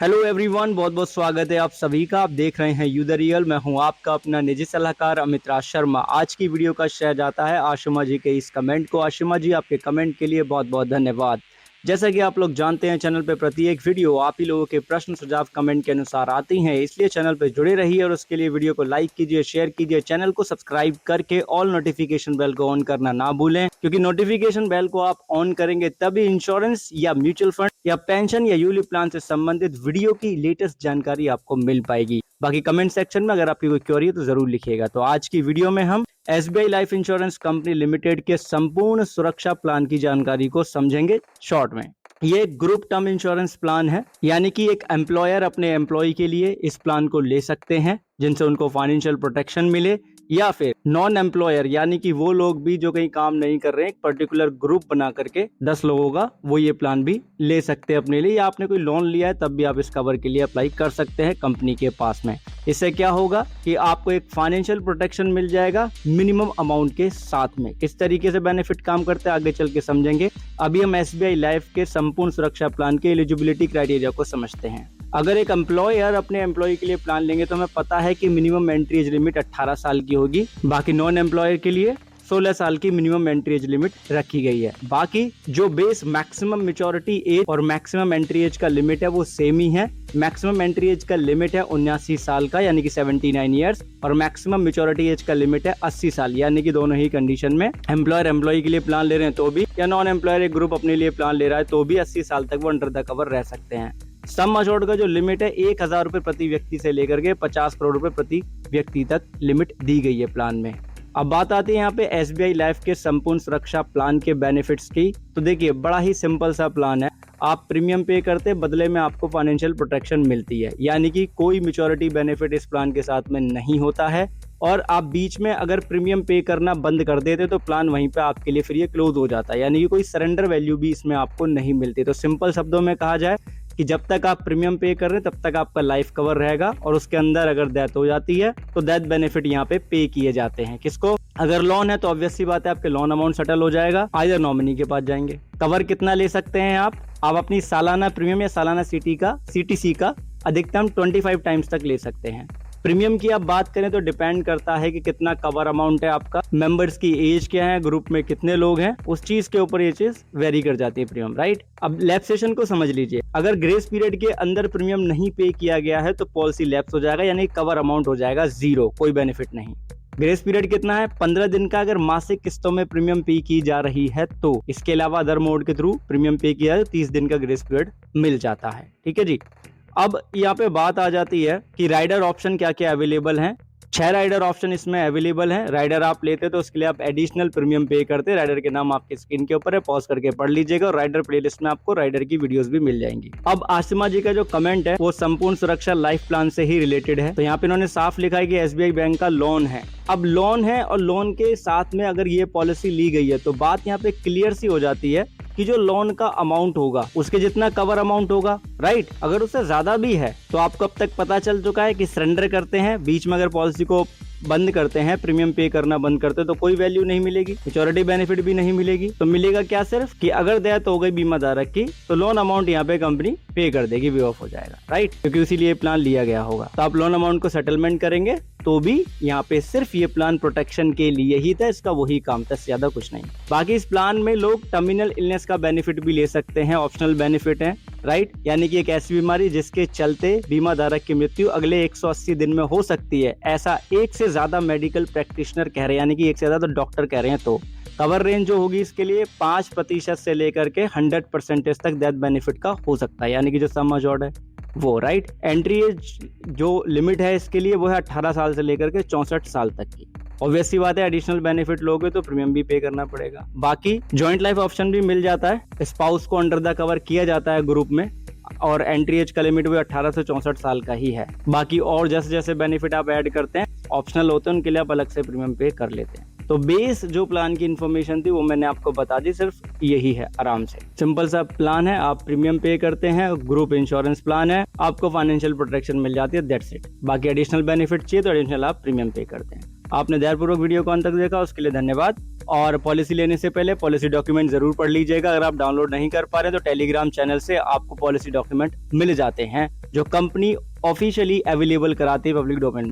Hello everyone, बहुत बहुत स्वागत है आप सभी का। आप देख रहे हैं यू द रियल। मैं हूं आपका अपना निजी सलाहकार अमित राज शर्मा। आज की वीडियो का श्रेय जाता है आशिमा जी के इस कमेंट को। आशिमा जी, आपके कमेंट के लिए बहुत बहुत धन्यवाद। जैसा कि आप लोग जानते हैं, चैनल पे प्रत्येक वीडियो आप ही लोगों के प्रश्न सुझाव कमेंट के अनुसार आती हैं, इसलिए चैनल पे जुड़े रहिए और उसके लिए वीडियो को लाइक कीजिए, शेयर कीजिए, चैनल को सब्सक्राइब करके ऑल नोटिफिकेशन बेल को ऑन करना ना भूलें, क्योंकि नोटिफिकेशन बेल को आप ऑन करेंगे तभी इंश्योरेंस या म्यूचुअल फंड या पेंशन या यूलिप प्लान से संबंधित वीडियो की लेटेस्ट जानकारी आपको मिल पाएगी। बाकी कमेंट सेक्शन में अगर आपकी कोई क्वेरी है तो जरूर लिखिएगा। तो आज की वीडियो में हम SBI life insurance company limited के संपूर्ण सुरक्षा प्लान की जानकारी को समझेंगे शॉर्ट में। ये ग्रुप टर्म इंश्योरेंस प्लान है, यानी कि एक एम्प्लॉयर अपने एम्प्लॉय के लिए इस प्लान को ले सकते हैं जिनसे उनको फाइनेंशियल प्रोटेक्शन मिले, या फिर नॉन एम्प्लॉयर यानी कि वो लोग भी जो कहीं काम नहीं कर रहे हैं, एक पर्टिकुलर ग्रुप बना करके 10 लोगों का, वो ये प्लान भी ले सकते हैं अपने लिए, या आपने कोई लोन लिया है तब भी आप इस कवर के लिए अप्लाई कर सकते हैं कंपनी के पास में। इससे क्या होगा कि आपको एक फाइनेंशियल प्रोटेक्शन मिल जाएगा मिनिमम अमाउंट के साथ में। किस तरीके से बेनिफिट काम करते हैं आगे चल के समझेंगे। अभी हम एसबीआई लाइफ के संपूर्ण सुरक्षा प्लान के एलिजिबिलिटी क्राइटेरिया को समझते हैं। अगर एक एम्प्लॉयर अपने एम्प्लॉय के लिए प्लान लेंगे तो हमें पता है कि मिनिमम एंट्री एज लिमिट 18 साल की होगी। बाकी नॉन एम्प्लॉयर के लिए 16 साल की मिनिमम एंट्री एज लिमिट रखी गई है। बाकी जो बेस मैक्सिमम मैच्योरिटी एज और मैक्सिमम एंट्री एज का लिमिट है वो सेम ही है। मैक्सिमम एंट्री एज का लिमिट है 79 साल का, यानी कि 79 ईयर्स, और मैक्सिमम मैच्योरिटी एज का लिमिट है 80 साल, यानी कि दोनों ही कंडीशन में एम्प्लॉयर एम्प्लॉय के लिए प्लान ले रहे हैं तो भी, या नॉन एम्प्लॉयर एक ग्रुप अपने लिए प्लान ले रहा है तो भी 80 साल तक वो अंडर द कवर रह सकते हैं। सम अश्योर्ड का जो लिमिट है 1000 रुपए प्रति व्यक्ति से लेकर के 50 करोड़ रुपए प्रति व्यक्ति तक लिमिट दी गई है प्लान में। अब बात आती है यहाँ पे एसबीआई लाइफ के संपूर्ण सुरक्षा प्लान के बेनिफिट्स की। तो देखिए, बड़ा ही सिंपल सा प्लान है। आप प्रीमियम पे करते, बदले में आपको फाइनेंशियल प्रोटेक्शन मिलती है, यानी कि कोई मैच्योरिटी बेनिफिट इस प्लान के साथ में नहीं होता है। और आप बीच में अगर प्रीमियम पे करना बंद कर देते तो प्लान वहीं पे आपके लिए फ्री क्लोज हो जाता है, यानी कि कोई सरेंडर वैल्यू भी इसमें आपको नहीं मिलती। तो सिंपल शब्दों में कहा जाए कि जब तक आप प्रीमियम पे कर रहे हैं तब तक आपका लाइफ कवर रहेगा, और उसके अंदर अगर डेथ हो जाती है तो डेथ बेनिफिट यहाँ पे किए जाते हैं। किसको? अगर लोन है तो ऑब्वियस सी बात है आपके लोन अमाउंट सेटल हो जाएगा, आइदर नॉमिनी के पास जाएंगे। कवर कितना ले सकते हैं आप अपनी सालाना प्रीमियम या सालाना सीटीसी का अधिकतम 25 टाइम्स तक ले सकते हैं। प्रीमियम की आप बात करें तो डिपेंड करता है कि कितना कवर अमाउंट है आपका, मेंबर्स की एज क्या है, ग्रुप में कितने लोग हैं, उस चीज के ऊपर ये चीज वेरी कर जाती है प्रीमियम, राइट। अब लैप्सेशन को समझ लीजिए। अगर ग्रेस पीरियड के अंदर प्रीमियम नहीं पे किया गया है तो पॉलिसी लैप्स हो जाएगा, यानी कवर अमाउंट हो जाएगा 0, कोई बेनिफिट नहीं। ग्रेस पीरियड कितना है? 15 दिन का। अगर मासिक किस्तों में प्रीमियम पे की जा रही है तो, इसके अलावा अदर मोड के थ्रू प्रीमियम पे किया है तो 30 दिन का ग्रेस पीरियड मिल जाता है। ठीक है जी। अब यहाँ पे बात आ जाती है कि राइडर ऑप्शन क्या क्या अवेलेबल हैं। 6 राइडर ऑप्शन इसमें अवेलेबल हैं। राइडर आप लेते तो उसके लिए आप एडिशनल प्रीमियम पे करते। राइडर के नाम आपके स्क्रीन के ऊपर है, पॉज करके पढ़ लीजिएगा, और राइडर प्लेलिस्ट में आपको राइडर की वीडियोस भी मिल जाएंगी। अब आसिमा जी का जो कमेंट है वो संपूर्ण सुरक्षा लाइफ प्लान से ही रिलेटेड है। तो यहाँ पे इन्होंने साफ लिखा है कि एसबीआई बैंक का लोन है। अब लोन है और लोन के साथ में अगर ये पॉलिसी ली गई है तो बात यहाँ पे क्लियर सी हो जाती है कि जो लोन का अमाउंट होगा उसके जितना कवर अमाउंट होगा, राइट। अगर उससे ज्यादा भी है तो आपको अब तक पता चल चुका है कि सरेंडर करते हैं, बीच में अगर पॉलिसी को बंद करते हैं, प्रीमियम पे करना बंद करते हैं तो कोई वैल्यू नहीं मिलेगी, मैच्योरिटी बेनिफिट भी नहीं मिलेगी। तो मिलेगा क्या? सिर्फ कि अगर डेथ हो गई बीमा धारक की तो लोन अमाउंट यहाँ पे कंपनी पे कर देगी, वे ऑफ हो जाएगा, राइट, क्योंकि इसीलिए प्लान लिया गया होगा। तो आप लोन अमाउंट को सेटलमेंट करेंगे तो भी यहाँ पे सिर्फ ये प्लान प्रोटेक्शन के लिए ही था, इसका वही काम था, ज्यादा कुछ नहीं। बाकी इस प्लान में लोग टर्मिनल इलनेस का बेनिफिट भी ले सकते हैं, ऑप्शनल बेनिफिट है, राइट, यानी कि एक ऐसी बीमारी जिसके चलते बीमा धारक की मृत्यु अगले 180 दिन में हो सकती है, ऐसा एक से ज्यादा मेडिकल प्रैक्टिशनर कह रहे हैं, यानी कि एक से ज्यादा डॉक्टर कह रहे हैं। तो कवर रेंज जो होगी इसके लिए 5% से लेकर के 100% तक डेथ बेनिफिट का हो सकता है, यानी कि जो सम अश्योर्ड है वो, राइट। एंट्री एज जो लिमिट है इसके लिए वो है 18 साल से लेकर के 64 साल तक की। ऑब्वियस सी बात है, एडिशनल बेनिफिट लोगे तो प्रीमियम भी पे करना पड़ेगा। बाकी जॉइंट लाइफ ऑप्शन भी मिल जाता है, स्पाउस को अंडर द कवर किया जाता है ग्रुप में, और एंट्री एज का लिमिट भी 18 से 64 साल का ही है। बाकी और जैसे जैसे बेनिफिट आप ऐड करते हैं, ऑप्शनल होते हैं, उनके लिए आप अलग से प्रीमियम पे कर लेते हैं। तो बेस जो प्लान की इन्फॉर्मेशन थी वो मैंने आपको बता दी, सिर्फ यही है, आराम से सिंपल सा प्लान है। आप प्रीमियम पे करते हैं, ग्रुप इंश्योरेंस प्लान है, आपको फाइनेंशियल प्रोटेक्शन मिल जाती है, दैट्स इट। बाकी एडिशनल बेनिफिट चाहिए तो एडिशनल आप प्रीमियम पे करते हैं। आपने ध्यानपूर्वक वीडियो को अंत तक देखा, उसके लिए धन्यवाद। और पॉलिसी लेने से पहले पॉलिसी डॉक्यूमेंट जरूर पढ़ लीजिएगा। अगर आप डाउनलोड नहीं कर पा रहे तो टेलीग्राम चैनल से आपको पॉलिसी डॉक्यूमेंट मिल जाते हैं जो कंपनी ऑफिशियली अवेलेबल कराती है पब्लिक डोमेन में।